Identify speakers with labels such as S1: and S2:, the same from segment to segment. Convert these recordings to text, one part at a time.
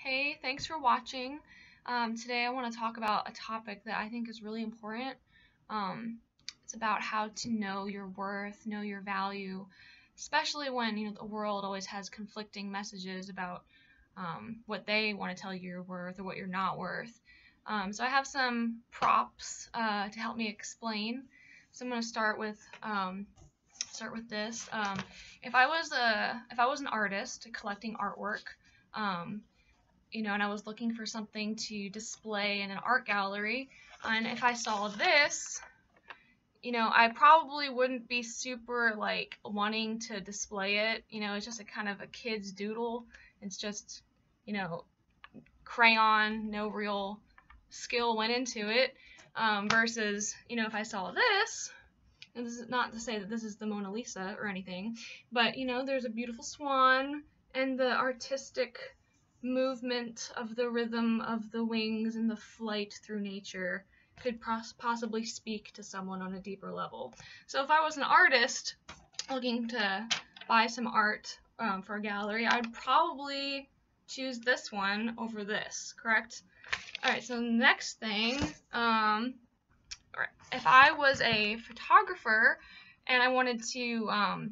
S1: Hey, thanks for watching. Today I want to talk about a topic that I think is really important. Um, it's about how to know your worth, know your value, especially when the world always has conflicting messages about what they want to tell you you're worth or what you're not worth. So I have some props to help me explain. So I'm going to start with this. If I was an artist collecting artwork. Um, and I was looking for something to display in an art gallery. And if I saw this, I probably wouldn't be super like wanting to display it. It's just a kind of a kid's doodle. It's just, you know, crayon, no real skill went into it. Versus, if I saw this, and this is not to say that this is the Mona Lisa or anything, but there's a beautiful swan and the artistic movement of the rhythm of the wings and the flight through nature could possibly speak to someone on a deeper level. So if I was an artist looking to buy some art for a gallery, I'd probably choose this one over this, correct? Alright, so next thing, if I was a photographer and I wanted to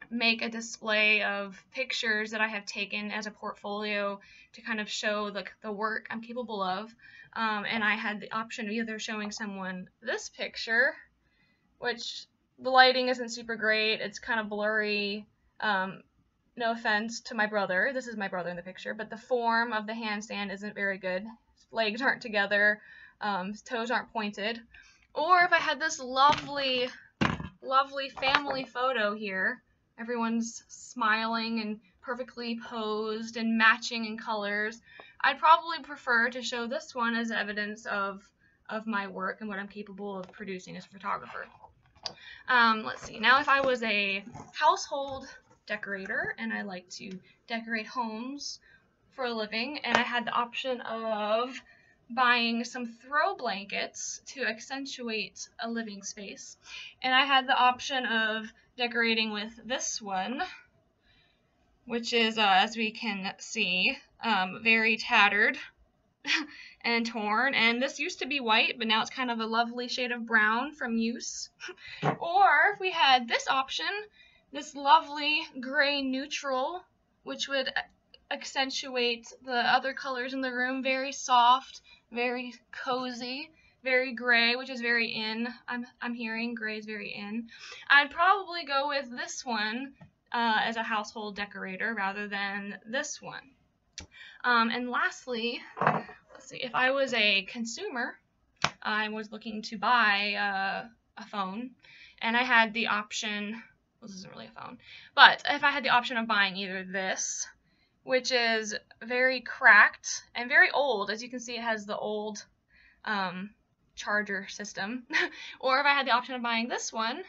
S1: make a display of pictures that I have taken as a portfolio to kind of show the work I'm capable of, and I had the option of either showing someone this picture, which the lighting isn't super great, it's kind of blurry, no offense to my brother, this is my brother in the picture, but the form of the handstand isn't very good, his legs aren't together, his toes aren't pointed. Or if I had this lovely family photo here, everyone's smiling and perfectly posed and matching in colors, I'd probably prefer to show this one as evidence of my work and what I'm capable of producing as a photographer. Let's see, now if I was a household decorator and I like to decorate homes for a living and I had the option of buying some throw blankets to accentuate a living space, and I had the option of decorating with this one, which is, as we can see, very tattered and torn, and this used to be white, but now it's kind of a lovely shade of brown from use. Or if we had this option, this lovely gray neutral, which would accentuate the other colors in the room, very soft, very cozy, very gray, which is very in. I'm hearing gray is very in. I'd probably go with this one as a household decorator rather than this one. And lastly, let's see, if I was a consumer, I was looking to buy a phone, and I had the option, well, this isn't really a phone, but if I had the option of buying either this, which is very cracked and very old. As you can see, it has the old charger system. Or if I had the option of buying this one,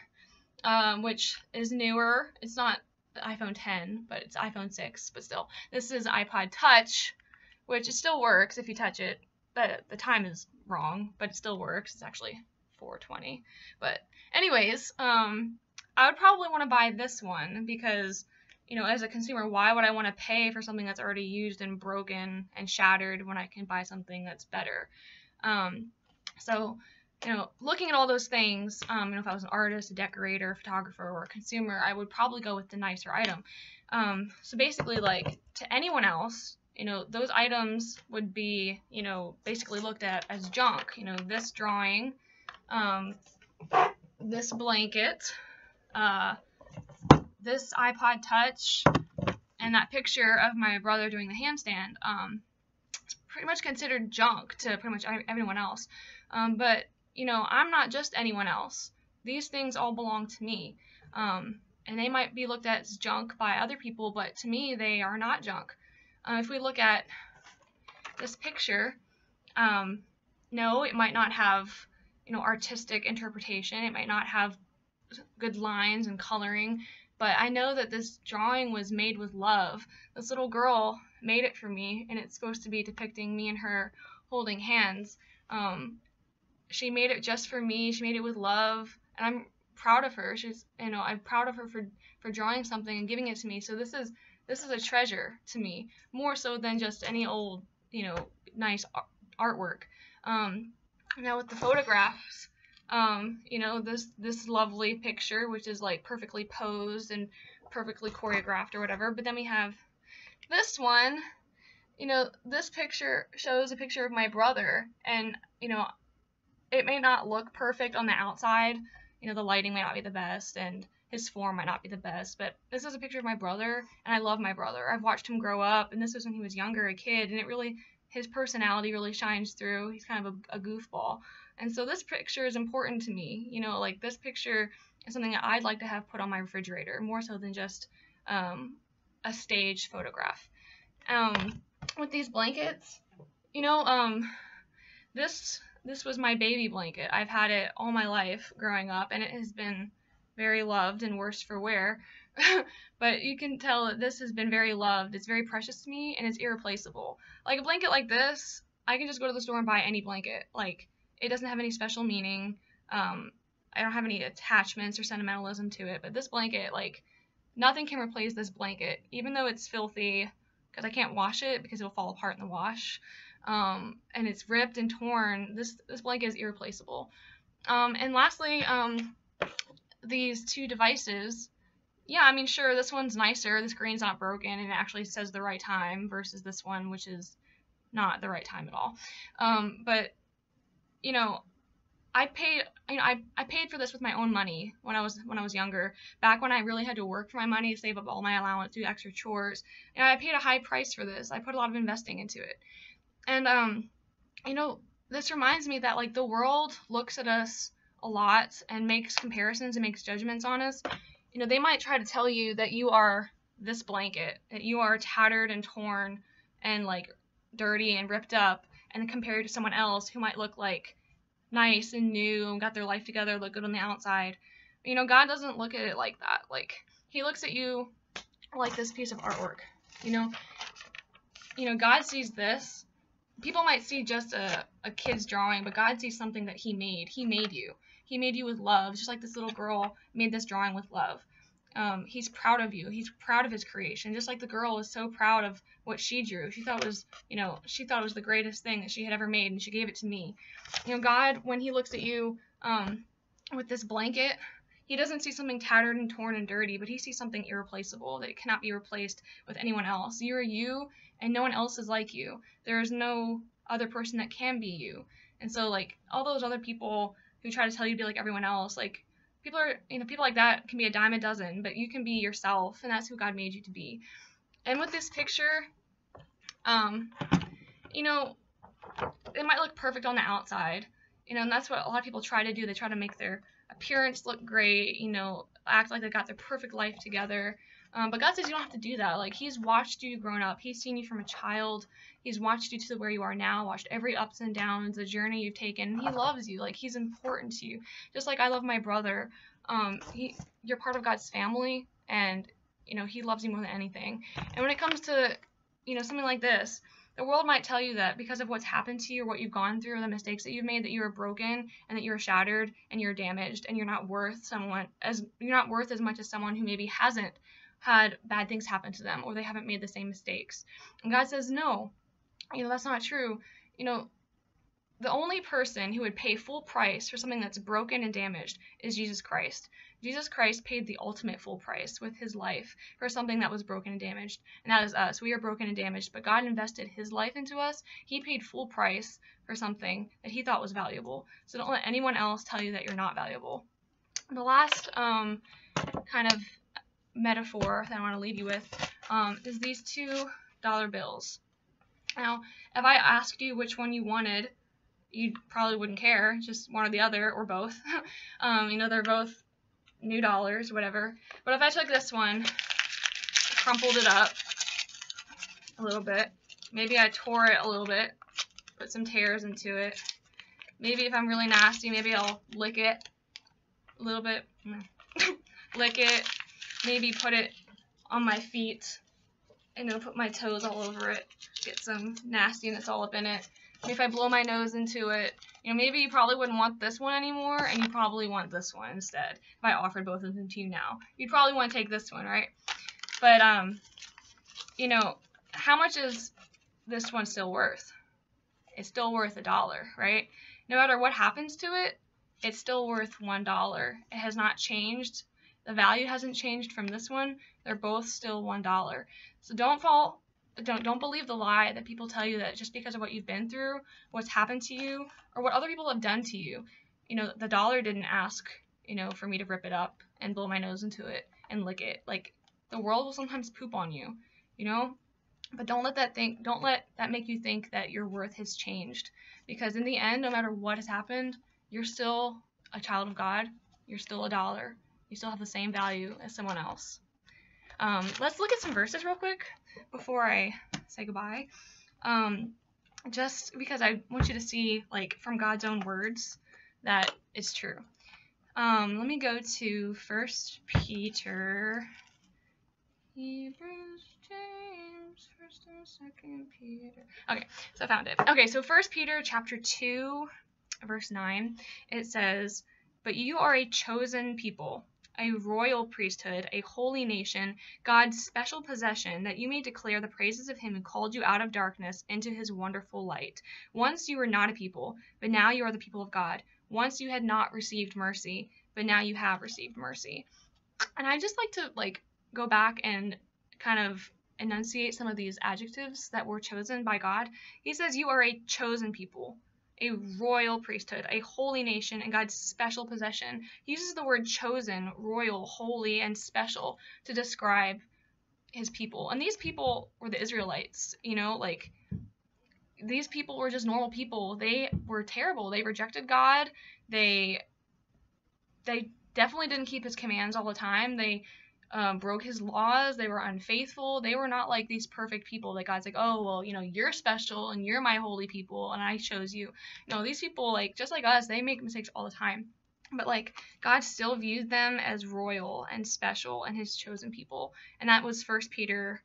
S1: which is newer. It's not the iPhone 10, but it's iPhone 6, but still. This is iPod Touch, which it still works if you touch it, but the time is wrong, but it still works. It's actually 4:20. But anyways, I would probably want to buy this one because as a consumer, why would I want to pay for something that's already used and broken and shattered when I can buy something that's better? So, looking at all those things, if I was an artist, a decorator, a photographer, or a consumer, I would probably go with the nicer item. So basically, like, to anyone else, those items would be, basically looked at as junk. This drawing, this blanket, this iPod Touch, and that picture of my brother doing the handstand, it's pretty much considered junk to pretty much everyone else. But, I'm not just anyone else. These things all belong to me. And they might be looked at as junk by other people, but to me, they are not junk. If we look at this picture, no, it might not have, artistic interpretation. It might not have good lines and coloring, but I know that this drawing was made with love. This little girl made it for me, and it's supposed to be depicting me and her holding hands. She made it just for me. She made it with love, and I'm proud of her. I'm proud of her for drawing something and giving it to me. So this is This is a treasure to me, more so than just any old, nice artwork. Now with the photographs, this lovely picture, which is like perfectly posed and perfectly choreographed or whatever. But then we have this one. This picture shows a picture of my brother, and it may not look perfect on the outside. The lighting may not be the best, and his form might not be the best, but this is a picture of my brother, and I love my brother. I've watched him grow up, and this was when he was younger, a kid, and his personality really shines through. He's kind of a goofball. And so this picture is important to me. Like this picture is something that I'd like to have put on my refrigerator, more so than just a staged photograph. With these blankets, this was my baby blanket. I've had it all my life growing up, and it has been very loved and worse for wear. But you can tell that this has been very loved. It's very precious to me, and it's irreplaceable. Like a blanket like this, I can just go to the store and buy any blanket. Like, it doesn't have any special meaning. I don't have any attachments or sentimentalism to it. But this blanket, like, nothing can replace this blanket, even though it's filthy, because I can't wash it because it'll fall apart in the wash. And it's ripped and torn. This blanket is irreplaceable. And lastly, these two devices. Yeah, I mean, sure, this one's nicer. The screen's not broken, and it actually says the right time versus this one, which is not the right time at all. But I paid. I paid for this with my own money when I was younger. Back when I really had to work for my money to save up all my allowance, do extra chores. I paid a high price for this. I put a lot of investing into it. And this reminds me that like the world looks at us a lot and makes comparisons and makes judgments on us. They might try to tell you that you are this blanket, that you are tattered and torn and like dirty and ripped up, and compared to someone else who might look like nice and new and got their life together, look good on the outside. God doesn't look at it like that. Like, he looks at you like this piece of artwork. God sees this. People might see just a kid's drawing, but God sees something that he made. He made you. He made you with love, just like this little girl made this drawing with love. He's proud of you. He's proud of his creation, just like the girl was so proud of what she drew. She thought it was the greatest thing that she had ever made, and she gave it to me. God, when he looks at you with this blanket, he doesn't see something tattered and torn and dirty, but he sees something irreplaceable that cannot be replaced with anyone else. You are you, and no one else is like you. There is no other person that can be you. And so, like, all those other people who try to tell you to be like everyone else, like, people like that can be a dime a dozen, but you can be yourself, and that's who God made you to be. And with this picture, it might look perfect on the outside, and that's what a lot of people try to do. They try to make their appearance look great, act like they got their perfect life together. But God says you don't have to do that. Like, he's watched you growing up. He's seen you from a child. He's watched you to where you are now, watched every ups and downs, the journey you've taken. He loves you. Like, he's important to you. Just like I love my brother. You're part of God's family, and, he loves you more than anything. And when it comes to, something like this, the world might tell you that because of what's happened to you or what you've gone through or the mistakes that you've made, that you are broken and that you're shattered and you're damaged and you're not worth as much as someone who maybe hasn't had bad things happen to them, or they haven't made the same mistakes. And God says, no, that's not true. The only person who would pay full price for something that's broken and damaged is Jesus Christ. Jesus Christ paid the ultimate full price with his life for something that was broken and damaged, and that is us. We are broken and damaged, but God invested his life into us. He paid full price for something that he thought was valuable. So don't let anyone else tell you that you're not valuable. The last kind of metaphor that I want to leave you with is these $2 bills. Now, if I asked you which one you wanted, you probably wouldn't care, just one or the other, or both. They're both new dollars, whatever. But if I took this one, crumpled it up a little bit, maybe I tore it a little bit, put some tears into it. Maybe if I'm really nasty, maybe I'll lick it a little bit. Lick it. Maybe put it on my feet, and then put my toes all over it, get some nastiness all up in it. And if I blow my nose into it, maybe you probably wouldn't want this one anymore, and you probably want this one instead. If I offered both of them to you now, you'd probably want to take this one, right? But you know, how much is this one still worth? It's still worth $1, right? No matter what happens to it, it's still worth $1. It has not changed. The value hasn't changed from this one. They're both still $1. So don't believe the lie that people tell you that just because of what you've been through, what's happened to you, or what other people have done to you. The dollar didn't ask, for me to rip it up and blow my nose into it and lick it. Like, the world will sometimes poop on you, But don't let that make you think that your worth has changed. Because in the end, no matter what has happened, you're still a child of God. You're still $1. You still have the same value as someone else. Let's look at some verses real quick before I say goodbye. Just because I want you to see, from God's own words, that it's true. Let me go to 1 Peter, Hebrews, James, 1st and 2nd Peter. Okay, so I found it. Okay, so 1 Peter chapter 2, verse 9, it says, "But you are a chosen people, a royal priesthood, a holy nation, God's special possession, that you may declare the praises of him who called you out of darkness into his wonderful light. Once you were not a people, but now you are the people of God. Once you had not received mercy, but now you have received mercy." And I just like to go back and kind of enunciate some of these adjectives that were chosen by God. He says you are a chosen people, a royal priesthood, a holy nation, and God's special possession. He uses the word chosen, royal, holy, and special to describe his people. And these people were the Israelites, these people were just normal people. They were terrible. They rejected God. They definitely didn't keep his commands all the time. They broke his laws. They were unfaithful. They were not like these perfect people that God's like, oh, well, you're special and you're my holy people and I chose you. No, these people, just like us, they make mistakes all the time. But God still viewed them as royal and special and his chosen people. And that was 1 Peter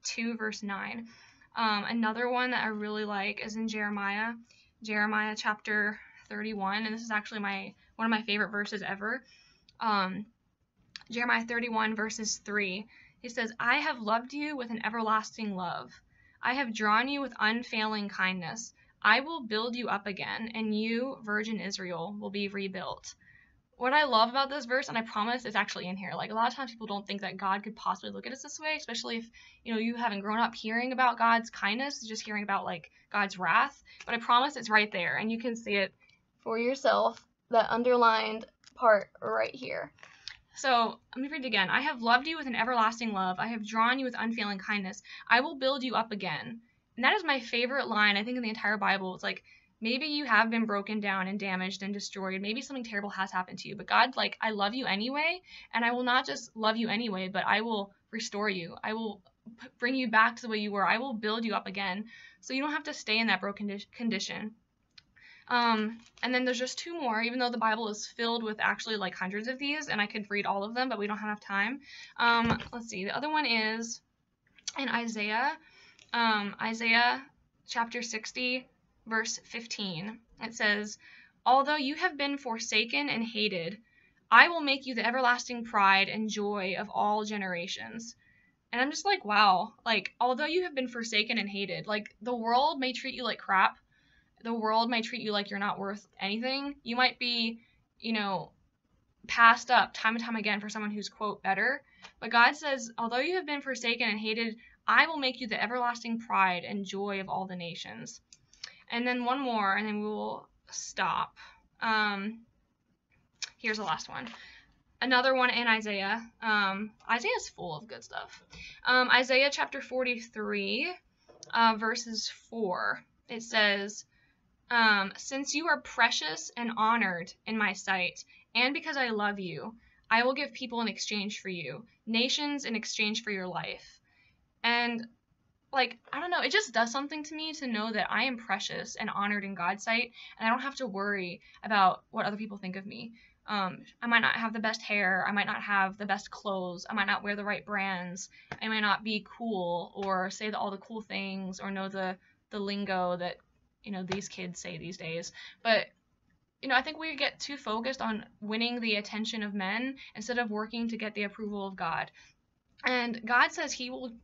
S1: 2, verse 9. Another one that I really like is in Jeremiah chapter 31, and this is actually one of my favorite verses ever. Jeremiah 31, verses 3. He says, "I have loved you with an everlasting love. I have drawn you with unfailing kindness. I will build you up again, and you, Virgin Israel, will be rebuilt." What I love about this verse, and I promise it's actually in here, a lot of times people don't think that God could possibly look at us this way, especially if, you haven't grown up hearing about God's kindness, just hearing about, God's wrath. But I promise it's right there, and you can see it for yourself, that underlined part right here. So, let me read it again. "I have loved you with an everlasting love. I have drawn you with unfailing kindness. I will build you up again." And that is my favorite line, I think, in the entire Bible. It's maybe you have been broken down and damaged and destroyed. Maybe something terrible has happened to you. But God, I love you anyway, and I will not just love you anyway, but I will restore you. I will bring you back to the way you were. I will build you up again. So you don't have to stay in that broken condition. And then there's just two more, even though the Bible is filled with actually hundreds of these, and I could read all of them, but we don't have enough time. Let's see. The other one is in Isaiah chapter 60, verse 15. It says, "Although you have been forsaken and hated, I will make you the everlasting pride and joy of all generations." And I'm just wow. Although you have been forsaken and hated, the world may treat you like crap. The world might treat you like you're not worth anything. You might be, passed up time and time again for someone who's, quote, better. But God says, although you have been forsaken and hated, I will make you the everlasting pride and joy of all the nations. And then one more, and then we will stop. Here's the last one. Another one in Isaiah. Isaiah's full of good stuff. Isaiah chapter 43, verses 4. It says, "Since you are precious and honored in my sight, and because I love you, I will give people in exchange for you, nations in exchange for your life." And I don't know, it just does something to me to know that I am precious and honored in God's sight, and I don't have to worry about what other people think of me. I might not have the best hair, I might not have the best clothes, I might not wear the right brands, I might not be cool or say all the cool things or know the lingo that these kids say these days. But I think we get too focused on winning the attention of men instead of working to get the approval of God. And God says he will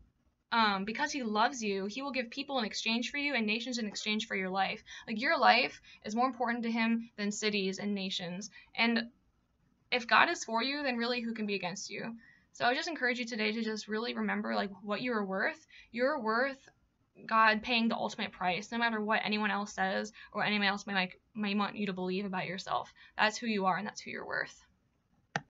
S1: because he loves you, he will give people in exchange for you and nations in exchange for your life. Like, your life is more important to him than cities and nations. And if God is for you, then really who can be against you? So I would just encourage you today to just really remember like what you are worth. You're worth God paying the ultimate price, no matter what anyone else says or anyone else may want you to believe about yourself. That's who you are and that's who you're worth.